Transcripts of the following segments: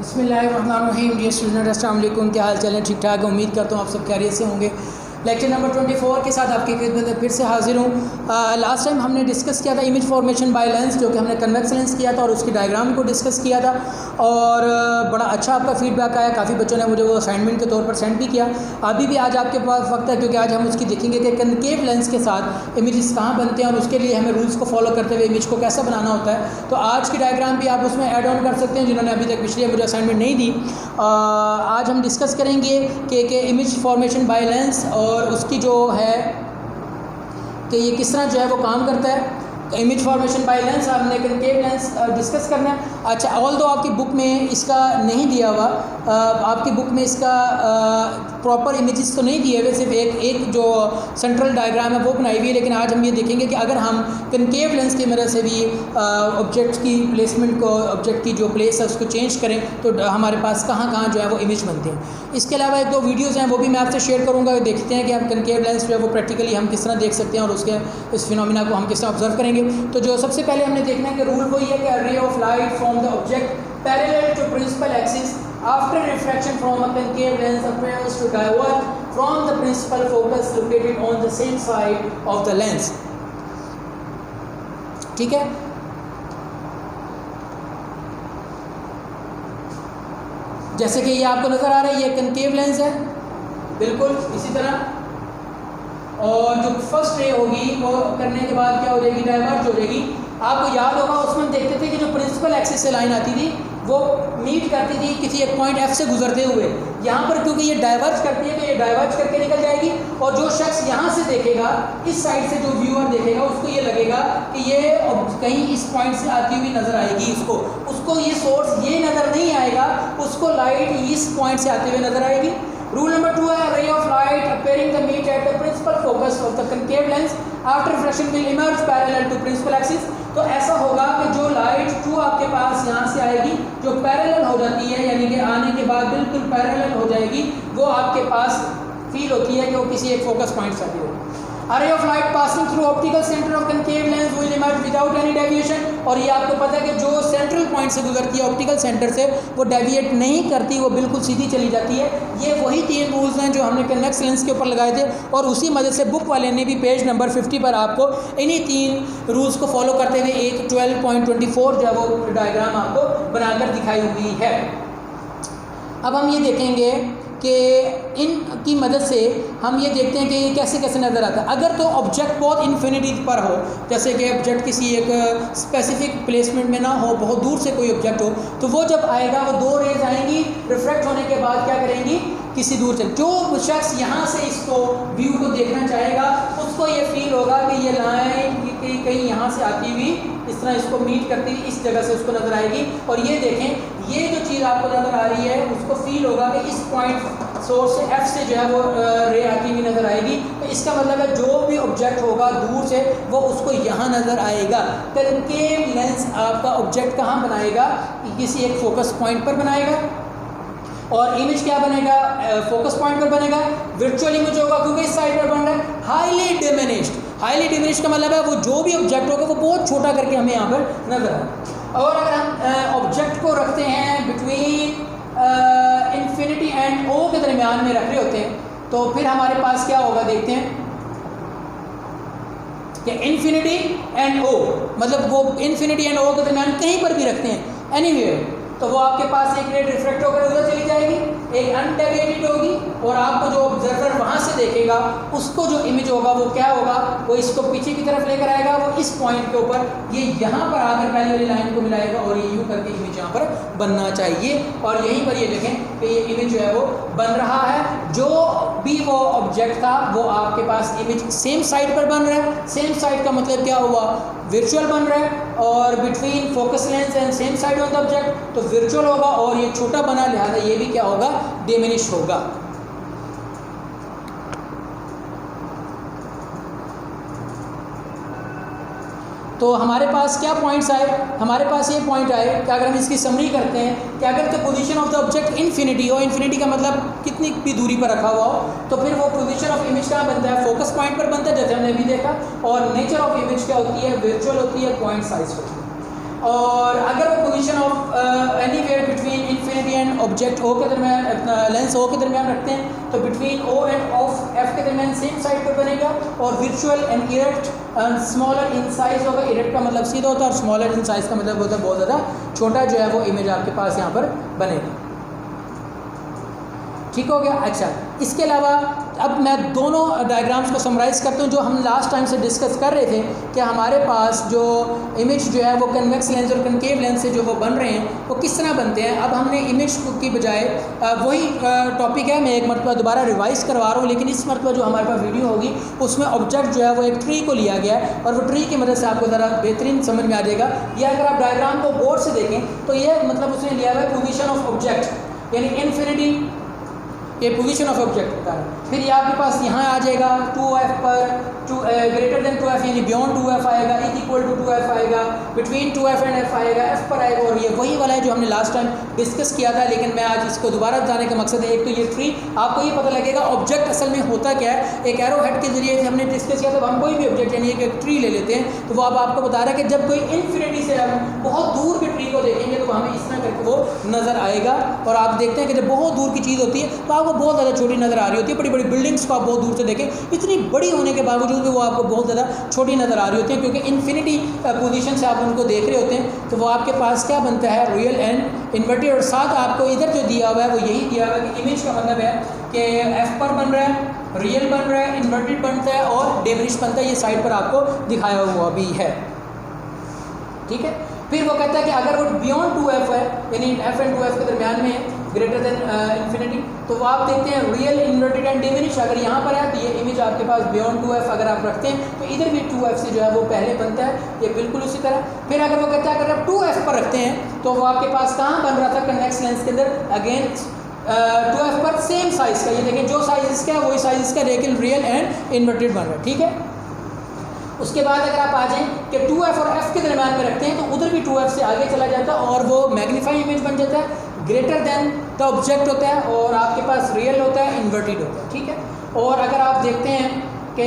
बिस्मिल्लाहिर्रहमानिर्रहीम। Dear student, अस्सलाम वालेकुम। क्या हाल चाल है? ठीक ठाक। उम्मीद करता हूँ आप सब खैरियत से होंगे। लेक्चर नंबर 24 के साथ आपकी खिदमत में फिर से हाजिर हूँ। लास्ट टाइम हमने डिस्कस किया था इमेज फॉर्मेशन बाय लेंस, जो कि हमने कन्वेक्स लेंस किया था और उसकी डायग्राम को डिस्कस किया था और बड़ा अच्छा आपका फीडबैक आया। काफ़ी बच्चों ने मुझे वो असाइनमेंट के तौर पर सेंड भी किया। अभी भी आज आपके पास वक्त है, क्योंकि आज हम उसकी देखेंगे कि कनकेव लेंस के साथ इमेजेस कहाँ बनते हैं और उसके लिए हमें रूल्स को फॉलो करते हुए इमेज को कैसा बनाना होता है। तो आज की डायग्राम भी आप उसमें ऐड ऑन कर सकते हैं, जिन्होंने अभी तक पिछले मुझे असाइनमेंट नहीं दी। आज हम डिस्कस करेंगे कि इमेज फॉर्मेशन बाय लेंस और उसकी जो है कि ये किस तरह जो है वो काम करता है। इमेज फॉर्मेशन बाय लेंस हमने कनकेव लेंस डिस्कस करना है। अच्छा, ऑल दो आपकी बुक में इसका नहीं दिया हुआ, आपकी बुक में इसका प्रॉपर इमेजेस तो नहीं दिए हुए, सिर्फ एक जो सेंट्रल डायग्राम है वो बनाई हुई है। लेकिन आज हम ये देखेंगे कि अगर हम कनकेव लेंस की मदद से भी ऑब्जेक्ट की प्लेसमेंट को, ऑब्जेक्ट की जो प्लेस है उसको चेंज करें तो हमारे पास कहाँ कहाँ जो है वो इमेज बनते हैं। इसके अलावा एक दो वीडियोज़ हैं वो भी मैं आपसे शेयर करूँगा। देखते हैं कि हम कनकेव लेंस जो है वो प्रैक्टिकली हम किस तरह देख सकते हैं और उसके इस फिनोमिना को हम किस तरह ऑब्जर्व करेंगे। तो जो सबसे पहले हमने देखना है कि रूल वही है कि ray of light from the object parallel to principal axis after refraction from a concave lens appears to diverge from the principal focus located on the same side of the lens। ठीक है, जैसे कि ये आपको नज़र आ रहा है, ये कनकेव लेंस है बिल्कुल इसी तरह, और जो फर्स्ट रे होगी वो करने के बाद क्या हो जाएगी, डाइवर्ज हो जाएगी। आपको याद होगा उसमें हम देखते थे कि जो प्रिंसिपल एक्सिस से लाइन आती थी वो मीट करती थी किसी एक पॉइंट एफ से गुजरते हुए। यहाँ पर क्योंकि ये डाइवर्ज करती है तो ये डाइवर्ज करके निकल जाएगी, और जो शख्स यहाँ से देखेगा, इस साइड से जो व्यूअर देखेगा, उसको ये लगेगा कि ये कहीं इस पॉइंट से आती हुई नज़र आएगी। उसको ये सोर्स ये नज़र नहीं आएगा, उसको लाइट इस पॉइंट से आते हुए नज़र आएगी। रूल नंबर 2 है रे of light appearing the meet at the principal focus of the concave lens after refraction will emerge parallel to principal axis। तो ऐसा होगा कि जो लाइट जो आपके पास यहाँ से आएगी, जो पैरेलल हो जाती है, यानी कि आने के बाद बिल्कुल पैरेलल हो जाएगी, वो आपके पास फील होती है कि वो किसी एक फोकस पॉइंट से आती है। रे of light passing through optical centre of concave lens will emerge without any deviation. और ये आपको पता है कि जो सेंट्रल पॉइंट से गुजरती है ऑप्टिकल सेंटर से, वो डेविएट नहीं करती, वो बिल्कुल सीधी चली जाती है। ये वही 3 रूल्स हैं जो हमने कन्वेक्स लेंस के ऊपर लगाए थे, और उसी मदद से बुक वाले ने भी पेज नंबर 50 पर आपको इन्हीं 3 रूल्स को फॉलो करते हुए एक 12.24 जो है वो डायग्राम आपको बनाकर दिखाई हुई है। अब हम ये देखेंगे कि इनकी मदद से हम ये देखते हैं कि ये कैसे कैसे नज़र आता है। अगर तो ऑब्जेक्ट बहुत इन्फिनिटी पर हो, जैसे कि ऑब्जेक्ट किसी एक स्पेसिफिक प्लेसमेंट में ना हो, बहुत दूर से कोई ऑब्जेक्ट हो, तो वो जब आएगा वो 2 रेज आएंगी, रिफ्रैक्ट होने के बाद क्या करेंगी, किसी दूर से जो शख्स यहाँ से इसको व्यू को देखना चाहेगा उसको ये फील होगा कि ये लाइन कहीं यहाँ से आती हुई इस तरह इसको मीट करती हुई इस जगह से उसको नज़र आएगी। और ये देखें, ये जो चीज़ आपको नज़र आ रही है उसको फील होगा कि इस पॉइंट सोर्स से एफ से जो है वो रे आती हुई नज़र आएगी। तो इसका मतलब है जो भी ऑब्जेक्ट होगा दूर से वो उसको यहाँ नज़र आएगा। कनकेव लेंस आपका ऑब्जेक्ट कहाँ बनाएगा, किसी एक फोकस पॉइंट पर बनाएगा, और इमेज क्या बनेगा, फोकस पॉइंट पर बनेगा। वर्चुअल इमेज होगा क्योंकि इस साइड पर बन रहा है। हाईली डिमिनिश्ड, हाईली डिमिनिश्ड का मतलब है वो जो भी ऑब्जेक्ट होगा वो बहुत छोटा करके हमें यहाँ पर नजर आए। और अगर हम ऑब्जेक्ट को रखते हैं बिटवीन इन्फिनिटी एंड ओ के दरमियान में रख रहे होते हैं, तो फिर हमारे पास क्या होगा, देखते हैं कि इन्फिनिटी एंड ओ, मतलब वो इन्फिनिटी एंड ओ के दरमियान कहीं पर भी रखते हैं, एनीवेयर, तो वो आपके पास एक रेड रिफ्लेक्ट होकर उधर चली जाएगी, एक अनडेविएटेड होगी, और आपको जो ऑब्जर्वर वहाँ से देखेगा उसको जो इमेज होगा वो क्या होगा, वो इसको पीछे की तरफ लेकर आएगा, वो इस पॉइंट के ऊपर ये यहाँ पर आकर पहले वाली लाइन को मिलाएगा और ये यूँ करके इमेज यहाँ पर बनना चाहिए। और यहीं पर ये देखें कि ये इमेज जो है वो बन रहा है। जो भी वो ऑब्जेक्ट था वो आपके पास इमेज सेम साइड पर बन रहा है। सेम साइड का मतलब क्या हुआ, वर्चुअल बन रहा है, और between focus lens and same side of the object तो वर्चुअल होगा, और ये छोटा बना लिहाजा ये भी क्या होगा, डिमिनिश होगा। तो हमारे पास क्या पॉइंट्स आए, हमारे पास ये पॉइंट आए कि अगर हम इसकी समरी करते हैं कि अगर the position of the object infinity हो, इन्फिनिटी का मतलब कितनी भी दूरी पर रखा हुआ हो, तो फिर वो पोजीशन ऑफ इमेज कहाँ बनता है, फोकस पॉइंट पर बनता है, जैसे हमने अभी देखा। और नेचर ऑफ इमेज क्या होती है, वर्चुअल होती है, पॉइंट साइज होती है। और अगर वो position of anywhere between infinity object O के दरमियान लेंस ओ के दरमियान रखते हैं तो between O and of F के दरमियान सेम साइड पर बनेगा और virtual and erect smaller in size होगा। इरेक्ट का मतलब सीधा होता है और स्मॉलर इन साइज का मतलब होता है बहुत ज़्यादा छोटा जो है वो इमेज आपके पास यहाँ पर बनेगा। ठीक हो गया। अच्छा, इसके अलावा अब मैं दोनों डायग्राम्स को समराइज़ करता हूँ जो हम लास्ट टाइम से डिस्कस कर रहे थे कि हमारे पास जो इमेज जो है वो कन्वेक्स लेंस और कनकेव लेंस से जो वो बन रहे हैं वो किस तरह बनते हैं। अब हमने इमेज की बजाय वही टॉपिक है, मैं एक मरतबा दोबारा रिवाइज़ करवा रहा हूँ, लेकिन इस मरतबा जो हमारे पास वीडियो होगी उसमें ऑब्जेक्ट जो है वो एक ट्री को लिया गया है और वो ट्री की मदद से आपको ज़रा बेहतरीन समझ में आ जाएगा। या अगर आप डायग्राम को गौर से देखें तो ये मतलब उसने लिया हुआ है पोजीशन ऑफ ऑब्जेक्ट, यानी इन्फिनिटी ये पोजीशन ऑफ ऑब्जेक्ट होता है। फिर ये आपके पास यहाँ आ जाएगा 2f पर ग्रेटर देन 2f यानी बियॉन्ड 2f आएगा, इज इक्वल टू 2f आएगा, बिटवीन 2f एंड f आएगा, f पर आएगा। और ये वही वाला है जो हमने लास्ट टाइम डिस्कस किया था, लेकिन मैं आज इसको दोबारा बताने का मकसद है एक तो ये ट्री आपको ये पता लगेगा ऑब्जेक्ट असल में होता क्या है। एक एरो हेड के जरिए हमने डिस्कस किया था, हम कोई भी ऑब्जेक्ट यानी एक ट्री ले लेते हैं तो वो अब आपको बता रहा है कि जब कोई इन्फिनिटी से हम बहुत दूर के ट्री को देखेंगे तो हमें इस तरह करके वो नज़र आएगा। और आप देखते हैं कि जब बहुत दूर की चीज़ होती है तो आपको बहुत ज़्यादा छोटी नज़र आ रही होती है। बड़ी बड़ी बिल्डिंग्स को आप बहुत दूर से देखें, इतनी बड़ी होने के बावजूद भी वो आपको बहुत ज़्यादा छोटी नज़र आ रही होती है, क्योंकि इन्फिनिटी पोजीशन से आप उनको देख रहे होते हैं। तो वो आपके पास क्या बनता है, रियल एंड इन्वर्टेड। और साथ आपको इधर जो दिया हुआ है वो यही दिया हुआ है कि इमेज का मतलब है कि एफ पर बन रहा है, रियल बन रहा है, इन्वर्टेड बनता है और डिमिनिश बनता है। ये साइड पर आपको दिखाया हुआ भी है। ठीक है। फिर वो कहता है कि अगर वो बियॉन्ड 2f है यानी f एंड 2f के दरमियान में है, ग्रेटर देन इन्फिनिटी, तो वो आप देखते हैं रियल, इन्वर्टेड एंड डिमिनिश। अगर यहाँ पर है तो ये इमेज आपके पास बियॉन्ड 2f अगर आप रखते हैं तो इधर भी 2f से जो है वो पहले बनता है, ये बिल्कुल उसी तरह। फिर अगर वो कहता है अगर आप 2f पर रखते हैं तो वो आपके पास कहाँ बन रहा था, कन्वेक्स लेंस के अंदर अगेन 2f पर सेम साइज़ का। ये देखें जो साइज़ इसका है वही साइज़ इसका, लेकिन रियल एंड इन्वर्टेड बन रहा है। ठीक है। उसके बाद अगर आप आ जाएँ कि 2f और f के दरमियान में रखते हैं तो उधर भी 2f से आगे चला जाता है और वो मैग्नीफाई इमेज बन जाता है, ग्रेटर देन द ऑब्जेक्ट होता है और आपके पास रियल होता है, इन्वर्टेड होता है। ठीक है। और अगर आप देखते हैं कि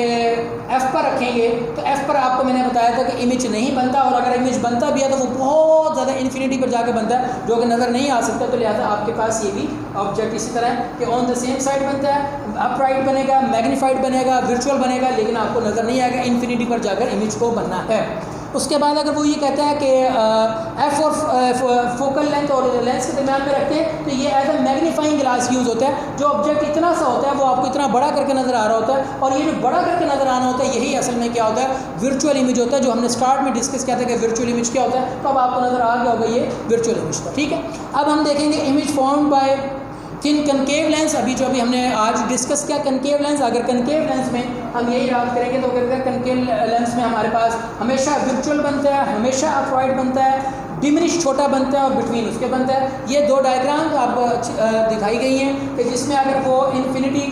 f पर रखेंगे तो f पर आपको मैंने बताया था कि इमेज नहीं बनता, और अगर इमेज बनता भी है तो वो बहुत ज़्यादा इन्फिनिटी पर जाकर बनता है जो कि नज़र नहीं आ सकता। तो लिहाजा आपके पास ये भी ऑब्जेक्ट इसी तरह है कि ऑन द सेम साइड बनता है, अपराइट बनेगा, मैग्नीफाइड बनेगा, वर्चुअल बनेगा, लेकिन आपको नज़र नहीं आएगा, इन्फिनिटी पर जाकर इमेज को बनना है। उसके बाद अगर वो ये कहता है कि एफ और फोकल लेंथ और लेंस के दरमियान में रखते हैं तो ये as a magnifying glass use होता है। जो ऑब्जेक्ट इतना सा होता है वो आपको इतना बड़ा करके नज़र आ रहा होता है, और ये जो बड़ा करके नज़र आना होता है यही असल में क्या होता है, वर्चुअल इमेज होता है, जो हमने स्टार्ट में डिस्कस किया था कि वर्चुअल इमेज क्या होता है। तो अब आपको नज़र आ गया होगा ये वर्चुअल इमेज था। ठीक है। अब हम देखेंगे image formed by thin concave lens. अभी जो अभी हमने आज डिस्कस किया कनकेव लेंस, अगर कनकेव लेंस में हम यही याद करेंगे तो अगर कनकेव लेंस में हमारे पास हमेशा वर्चुअल बनता है, हमेशा अपराइट बनता है, डिमिनिश छोटा बनता है और बिटवीन उसके बनता है। ये दो डायग्राम आपको दिखाई गई हैं कि जिसमें अगर वो इन्फिनिटी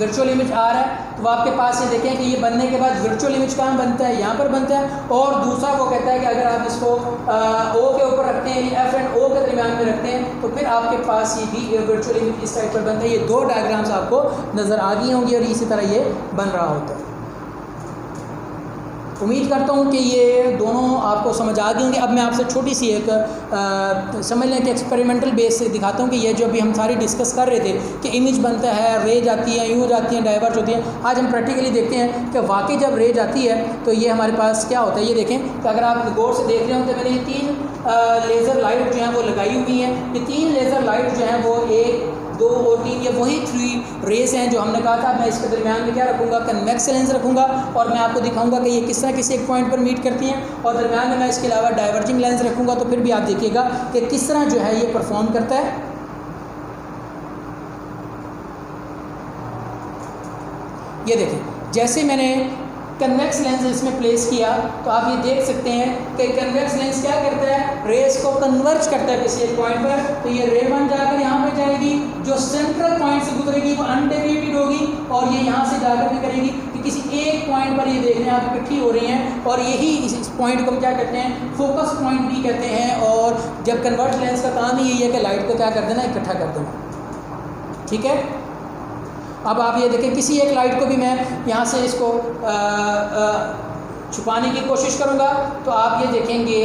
वर्चुअल इमेज आ रहा है तो आपके पास ये देखें कि ये बनने के बाद वर्चुअल इमेज कहाँ बनता है, यहाँ पर बनता है। और दूसरा वो कहता है कि अगर आप इसको ओ के ऊपर रखते हैं, एफ एंड ओ के दरमियान में रखते हैं तो फिर आपके पास ये भी वर्चुअल इमेज इस टाइप पर बनता है। ये दो डायग्राम्स आपको नज़र आ गई होंगी और इसी तरह ये बन रहा होता है। उम्मीद करता हूँ कि ये दोनों आपको समझ आ गई होंगी। अब मैं आपसे छोटी सी एक समझ लें कि एक्सपेरिमेंटल बेस से दिखाता हूँ कि ये जो अभी हम सारी डिस्कस कर रहे थे कि इमेज बनता है, रे जाती है, यूँ जाती हैं, डाइवर्ज होती हैं, आज हम प्रैक्टिकली देखते हैं कि वाकई जब रे जाती है तो ये हमारे पास क्या होता है। ये देखें कि अगर आप गौर से देख रहे हो तो मैंने ये 3 लेज़र लाइट जो हैं वो लगाई हुई हैं। ये 3 लेज़र लाइट जो हैं वो 1, 2 और 3 ये वही 3 रेस हैं जो हमने कहा था। मैं इसके दरमियान में क्या रखूँगा, कन्वेक्स लेंस रखूँगा, और मैं आपको दिखाऊंगा कि ये किस तरह किसी एक पॉइंट पर मीट करती हैं, और दरमियान में मैं इसके अलावा डाइवर्जिंग लेंस रखूँगा। तो फिर भी आप देखिएगा कि किस तरह जो है ये परफॉर्म करता है। ये देखें, जैसे मैंने कन्वेक्स लेंस इसमें प्लेस किया तो आप ये देख सकते हैं कि कन्वेक्स लेंस क्या करता है, रेस को कन्वर्ज करता है किसी एक पॉइंट पर। तो ये रे 1 जाकर यहाँ पे जाएगी, जो सेंट्रल पॉइंट से गुजरेगी वो अनडेविएटेड होगी, और ये यहाँ से जाकर भी करेगी कि किसी एक पॉइंट पर ये देखने आप इकट्ठी हो रही हैं। और यही इस पॉइंट को क्या कहते हैं, फोकस पॉइंट भी कहते हैं। और जब कन्वर्ज लेंस का काम ही यही है कि लाइट को क्या कर देना, इकट्ठा कर देना। ठीक है। अब आप ये देखें, किसी एक लाइट को भी मैं यहाँ से इसको छुपाने की कोशिश करूँगा तो आप ये देखेंगे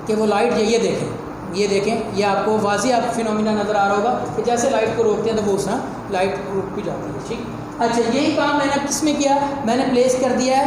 कि वो लाइट ये देखें, ये देखें, ये आपको वाज़ी आप फिनोमिना नज़र आ रहा होगा कि जैसे लाइट को रोकते हैं तो वो उस तरह लाइट रुक भी जाती है। ठीक, अच्छा यही काम मैंने किस में किया, मैंने प्लेस कर दिया है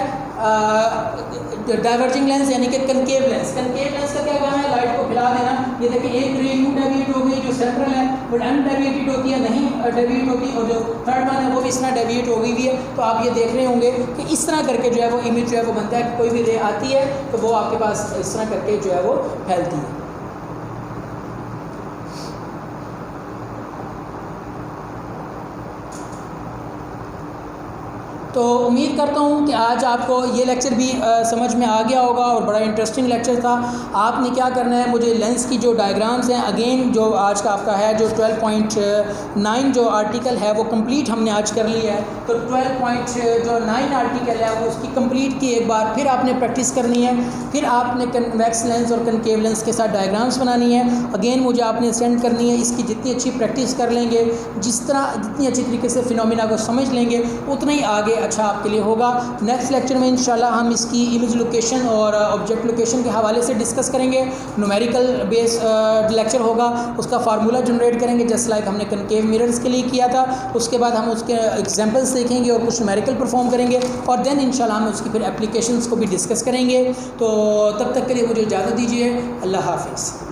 डाइवर्जिंग लेंस यानी कि कनकेव लेंस। कनकेव लेंस का क्या काम है, लाइट को फैला देना। ये देखिए एक रे यू डेविएट हो गई जो सेंट्रल है, बट अनडेविएटेड होती है, नहीं डेविएट होती, और जो थर्ड वन है वो भी इस तरह डेविएट हो गई हुई है। तो आप ये देख रहे होंगे कि इस तरह करके जो है वो इमेज जो है वो बनता है कि कोई भी रे आती है तो वो आपके पास इस तरह करके जो है वो फैलती है। तो उम्मीद करता हूँ कि आज आपको ये लेक्चर भी समझ में आ गया होगा और बड़ा इंटरेस्टिंग लेक्चर था। आपने क्या करना है, मुझे लेंस की जो डायग्राम्स हैं अगेन जो आज का आपका है जो 12.9 जो आर्टिकल है वो कंप्लीट हमने आज कर लिया है। तो 12.9 आर्टिकल है वो उसकी कंप्लीट की एक बार फिर आपने प्रैक्टिस करनी है। फिर आपने कन्वेक्स लेंस और कनकेव लेंस के साथ डायग्राम्स बनानी है। अगेन मुझे आपने सेंड करनी है। इसकी जितनी अच्छी प्रैक्टिस कर लेंगे, जितनी अच्छी तरीके से फिनोमिना को समझ लेंगे, उतना ही आगे अच्छा आपके लिए होगा। नेक्स्ट लेक्चर में इंशाल्लाह हम इसकी इमेज लोकेशन और ऑब्जेक्ट लोकेशन के हवाले से डिस्कस करेंगे। न्यूमेरिकल बेस लेक्चर होगा, उसका फार्मूला जनरेट करेंगे जस्ट लाइक हमने कनकेव मिरर्स के लिए किया था। उसके बाद हम उसके एग्जांपल्स देखेंगे और कुछ न्यूमेरिकल परफॉर्म करेंगे और देन इंशाल्लाह हम उसकी फिर एप्लीकेशंस को भी डिस्कस करेंगे। तो तब तक के लिए मुझे इजाज़त दीजिए। अल्लाह हाफिज़।